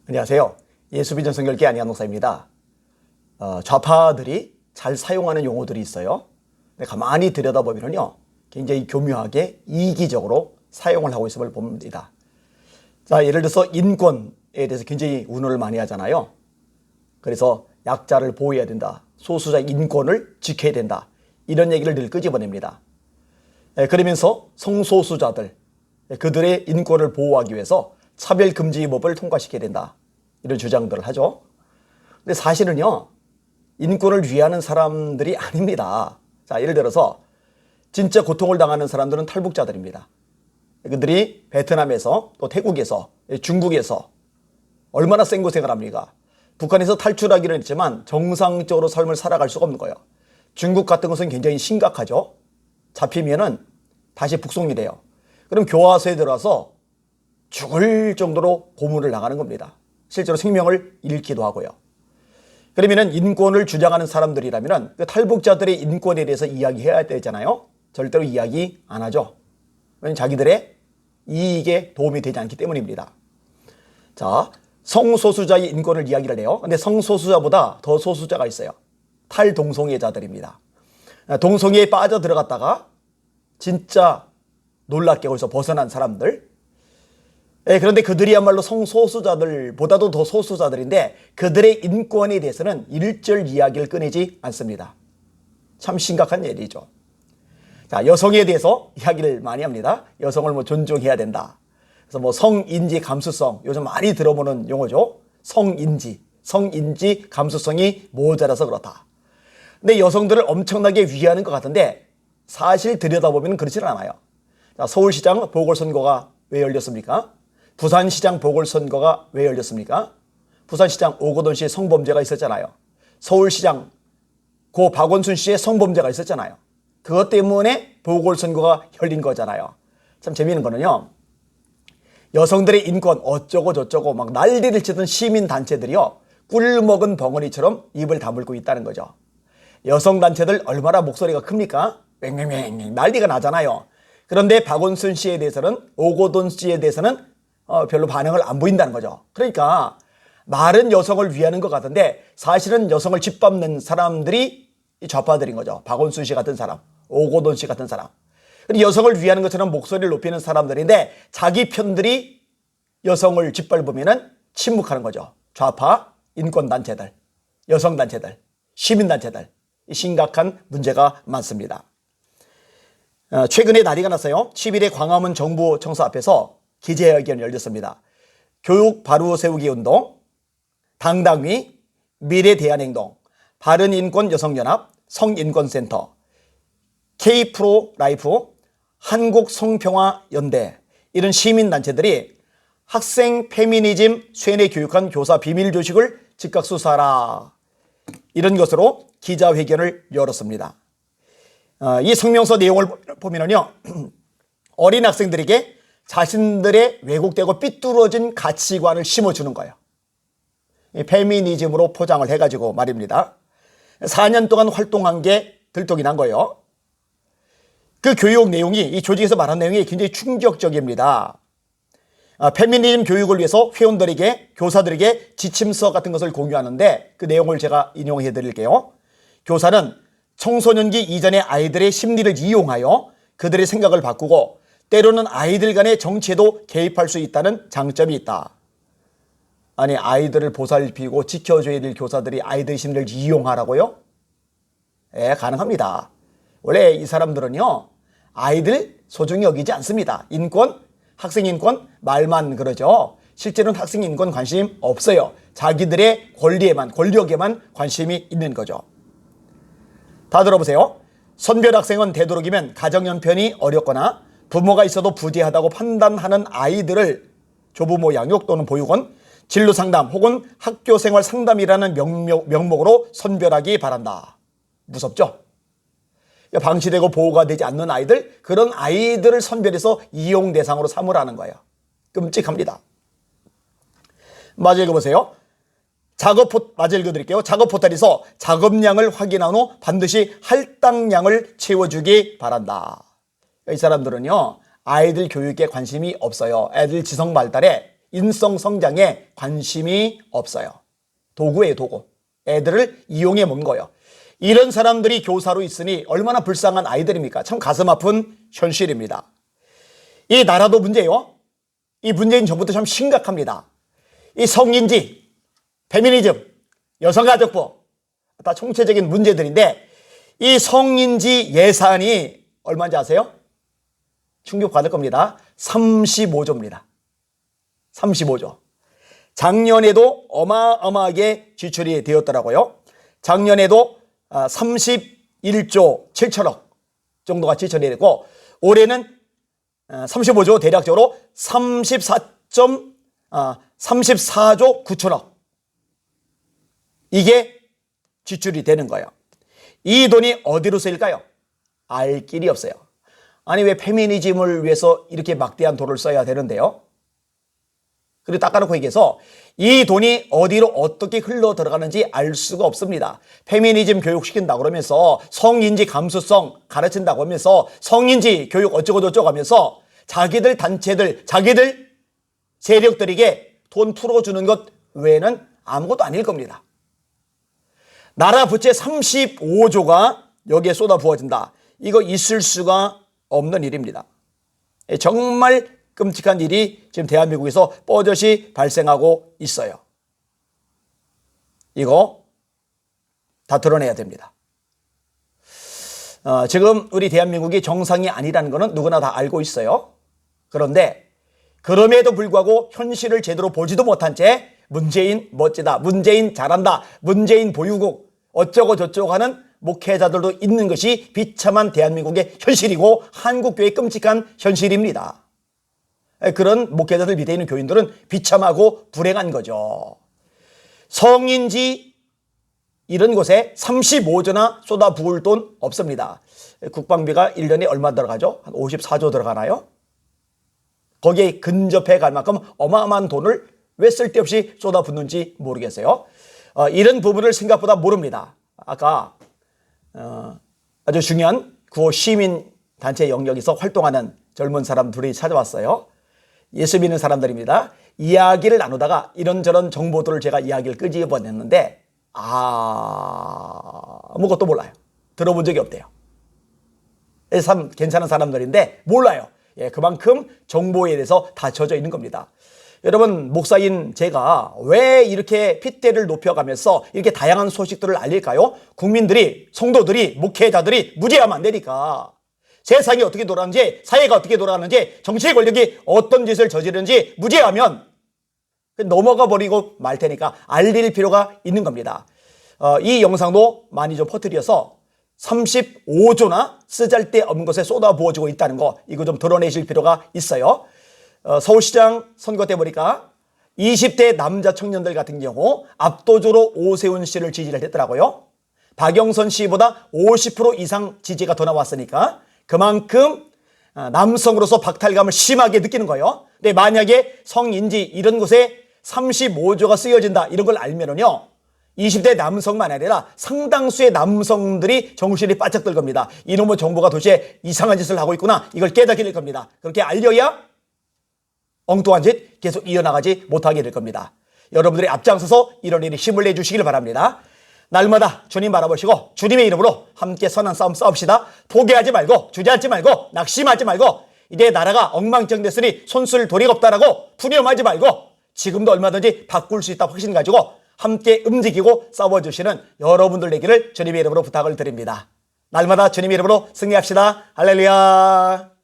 안녕하세요. 예수비전 성결교 안희환 목사입니다. 좌파들이 잘 사용하는 용어들이 있어요. 근데 가만히 들여다보면요, 굉장히 교묘하게 이기적으로 사용을 하고 있음을 봅니다. 자, 예를 들어서 인권에 대해서 굉장히 운운을 많이 하잖아요. 그래서 약자를 보호해야 된다, 소수자의 인권을 지켜야 된다, 이런 얘기를 늘 끄집어냅니다. 그러면서 성소수자들, 그들의 인권을 보호하기 위해서 차별금지법을 통과시켜야 된다, 이런 주장들을 하죠. 근데 사실은요, 인권을 위하는 사람들이 아닙니다. 자, 예를 들어서 진짜 고통을 당하는 사람들은 탈북자들입니다. 그들이 베트남에서, 또 태국에서, 중국에서 얼마나 생고생을 합니까? 북한에서 탈출하기는 했지만 정상적으로 삶을 살아갈 수가 없는 거예요. 중국 같은 것은 굉장히 심각하죠. 잡히면은 다시 북송이 돼요. 그럼 교화소에 들어와서 죽을 정도로 고문을 당하는 겁니다. 실제로 생명을 잃기도 하고요. 그러면은 인권을 주장하는 사람들이라면은 그 탈북자들의 인권에 대해서 이야기해야 되잖아요. 절대로 이야기 안 하죠. 왜냐하면 자기들의 이익에 도움이 되지 않기 때문입니다. 자, 성소수자의 인권을 이야기를 해요. 근데 성소수자보다 더 소수자가 있어요. 탈동성애자들입니다. 동성애에 빠져 들어갔다가 진짜 놀랍게 거기서 벗어난 사람들. 그런데 그들이야말로 성소수자들보다도 더 소수자들인데 그들의 인권에 대해서는 일절 이야기를 꺼내지 않습니다. 참 심각한 일이죠. 자, 여성에 대해서 이야기를 많이 합니다. 여성을 존중해야 된다. 그래서 성인지 감수성, 요즘 많이 들어보는 용어죠. 성인지 감수성이 모자라서 그렇다. 근데 여성들을 엄청나게 위하는 것 같은데 사실 들여다보면 그렇지는 않아요. 자, 서울시장 보궐선거가 왜 열렸습니까? 부산시장 보궐선거가 왜 열렸습니까? 부산시장 오거돈 씨의 성범죄가 있었잖아요. 서울시장 고 박원순 씨의 성범죄가 있었잖아요. 그것 때문에 보궐선거가 열린 거잖아요. 참 재미있는 거는요, 여성들의 인권 어쩌고 저쩌고 막 난리를 치던 시민단체들이요, 꿀먹은 벙어리처럼 입을 다물고 있다는 거죠. 여성단체들 얼마나 목소리가 큽니까? 맹맹맹 난리가 나잖아요. 그런데 박원순 씨에 대해서는, 오거돈 씨에 대해서는 별로 반응을 안 보인다는 거죠. 그러니까 말은 여성을 위하는 것 같은데 사실은 여성을 짓밟는 사람들이 좌파들인 거죠. 박원순 씨 같은 사람, 오거돈 씨 같은 사람. 그리고 여성을 위하는 것처럼 목소리를 높이는 사람들인데 자기 편들이 여성을 짓밟으면 침묵하는 거죠. 좌파 인권단체들, 여성단체들, 시민단체들, 심각한 문제가 많습니다. 최근에 난리가 났어요. 10일에 광화문 정부청사 앞에서 기자회견이 열렸습니다. 교육 바로 세우기 운동, 당당위, 미래대한행동, 바른인권 여성연합, 성인권센터, K프로라이프, 한국성평화연대, 이런 시민단체들이 학생 페미니즘 쇠뇌 교육한 교사 비밀조직을 즉각 수사하라, 이런 것으로 기자회견을 열었습니다. 이 성명서 내용을 보면요, 어린 학생들에게 자신들의 왜곡되고 삐뚤어진 가치관을 심어주는 거예요. 페미니즘으로 포장을 해가지고 말입니다. 4년 동안 활동한 게 들통이 난 거예요. 그 교육 내용이, 이 조직에서 말한 내용이 굉장히 충격적입니다. 페미니즘 교육을 위해서 회원들에게, 교사들에게 지침서 같은 것을 공유하는데 그 내용을 제가 인용해 드릴게요. 교사는 청소년기 이전의 아이들의 심리를 이용하여 그들의 생각을 바꾸고 때로는 아이들 간의 정치에도 개입할 수 있다는 장점이 있다. 아니, 아이들을 보살피고 지켜줘야 될 교사들이 아이들의 심리를 이용하라고요? 가능합니다. 원래 이 사람들은요, 아이들 소중히 여기지 않습니다. 인권, 학생인권 말만 그러죠. 실제로는 학생인권 관심 없어요. 자기들의 권리에만, 권력에만 관심이 있는 거죠. 다 들어보세요. 선별학생은 되도록이면 가정형편이 어렵거나 부모가 있어도 부재하다고 판단하는 아이들을 조부모 양육 또는 보육원, 진로상담 혹은 학교생활 상담이라는 명목으로 선별하기 바란다. 무섭죠? 방치되고 보호가 되지 않는 아이들, 그런 아이들을 선별해서 이용 대상으로 삼으라는 거예요. 끔찍합니다. 마저 읽어보세요. 마저 읽어드릴게요. 작업 포털에서 작업량을 확인한 후 반드시 할당량을 채워주기 바란다. 이 사람들은요, 아이들 교육에 관심이 없어요. 애들 지성 발달에 인성 성장에 관심이 없어요. 도구예요, 도구. 애들을 이용해 먹는 거예요. 이런 사람들이 교사로 있으니 얼마나 불쌍한 아이들입니까? 참 가슴 아픈 현실입니다. 이 나라도 문제요. 이 문재인 정부도 참 심각합니다. 이 성인지, 페미니즘, 여성가족부 다 총체적인 문제들인데 이 성인지 예산이 얼마인지 아세요? 충격받을 겁니다. 35조입니다. 35조. 작년에도 어마어마하게 지출이 되었더라고요. 작년에도 31조 7천억 정도가 지출이 되고 올해는 35조 대략적으로 34조 9천억 이게 지출이 되는 거예요. 이 돈이 어디로 쓰일까요? 알 길이 없어요. 아니 왜 페미니즘을 위해서 이렇게 막대한 돈을 써야 되는데요? 그리고 닦아놓고 얘기해서 이 돈이 어디로 어떻게 흘러 들어가는지 알 수가 없습니다. 페미니즘 교육시킨다고 그러면서 성인지 감수성 가르친다고 하면서 성인지 교육 어쩌고 저쩌고 하면서 자기들 단체들, 자기들 세력들에게 돈 풀어주는 것 외에는 아무것도 아닐 겁니다. 나라 부채 35조가 여기에 쏟아 부어진다. 이거 있을 수가 없는 일입니다. 정말 끔찍한 일이 지금 대한민국에서 뻗어시 발생하고 있어요. 이거 다 드러내야 됩니다. 지금 우리 대한민국이 정상이 아니라는 것은 누구나 다 알고 있어요. 그런데 그럼에도 불구하고 현실을 제대로 보지도 못한 채 문재인 멋지다, 문재인 잘한다, 문재인 보유국 어쩌고 저쩌고 하는 목회자들도 있는 것이 비참한 대한민국의 현실이고 한국교회의 끔찍한 현실입니다. 그런 목회자들 밑에 있는 교인들은 비참하고 불행한 거죠. 성인지 이런 곳에 35조나 쏟아 부을 돈 없습니다. 국방비가 1년에 얼마 들어가죠? 한 54조 들어가나요? 거기에 근접해 갈 만큼 어마어마한 돈을 왜 쓸데없이 쏟아붓는지 모르겠어요. 이런 부분을 생각보다 모릅니다. 아까 아주 중요한 구호 시민단체 영역에서 활동하는 젊은 사람들이 찾아왔어요. 예수 믿는 사람들입니다. 이야기를 나누다가 이런저런 정보들을 제가 이야기를 끄집어냈는데 아무것도 몰라요. 들어본 적이 없대요. 참 괜찮은 사람들인데 몰라요. 예, 그만큼 정보에 대해서 다 젖어 있는 겁니다. 여러분 목사인 제가 왜 이렇게 핏대를 높여가면서 이렇게 다양한 소식들을 알릴까요? 국민들이, 성도들이, 목회자들이 무지하면 안 되니까. 세상이 어떻게 돌아가는지, 사회가 어떻게 돌아가는지, 정치 권력이 어떤 짓을 저지르는지 무지하면 넘어가 버리고 말 테니까 알릴 필요가 있는 겁니다. 이 영상도 많이 좀 퍼뜨려서 35조나 쓰잘데없는 것에 쏟아부어지고 있다는 거 이거 좀 드러내실 필요가 있어요. 서울시장 선거 때 보니까 20대 남자 청년들 같은 경우 압도적으로 오세훈 씨를 지지를 했더라고요. 박영선 씨보다 50% 이상 지지가 더 나왔으니까 그만큼 남성으로서 박탈감을 심하게 느끼는 거예요. 근데 만약에 성인지 이런 곳에 35조가 쓰여진다 이런 걸 알면은요 20대 남성만 아니라 상당수의 남성들이 정신이 바짝 들 겁니다. 이놈의 정부가 도대체 이상한 짓을 하고 있구나 이걸 깨닫게 될 겁니다. 그렇게 알려야 엉뚱한 짓 계속 이어나가지 못하게 될 겁니다. 여러분들이 앞장서서 이런 일에 힘을 내주시길 바랍니다. 날마다 주님 바라보시고 주님의 이름으로 함께 선한 싸움 싸웁시다. 포기하지 말고 주저앉지 말고 낙심하지 말고 이제 나라가 엉망진창됐으니 손쓸 도리가 없다라고 푸념하지 말고 지금도 얼마든지 바꿀 수 있다 확신 가지고 함께 움직이고 싸워주시는 여러분들 되기를 주님의 이름으로 부탁을 드립니다. 날마다 주님의 이름으로 승리합시다. 할렐루야.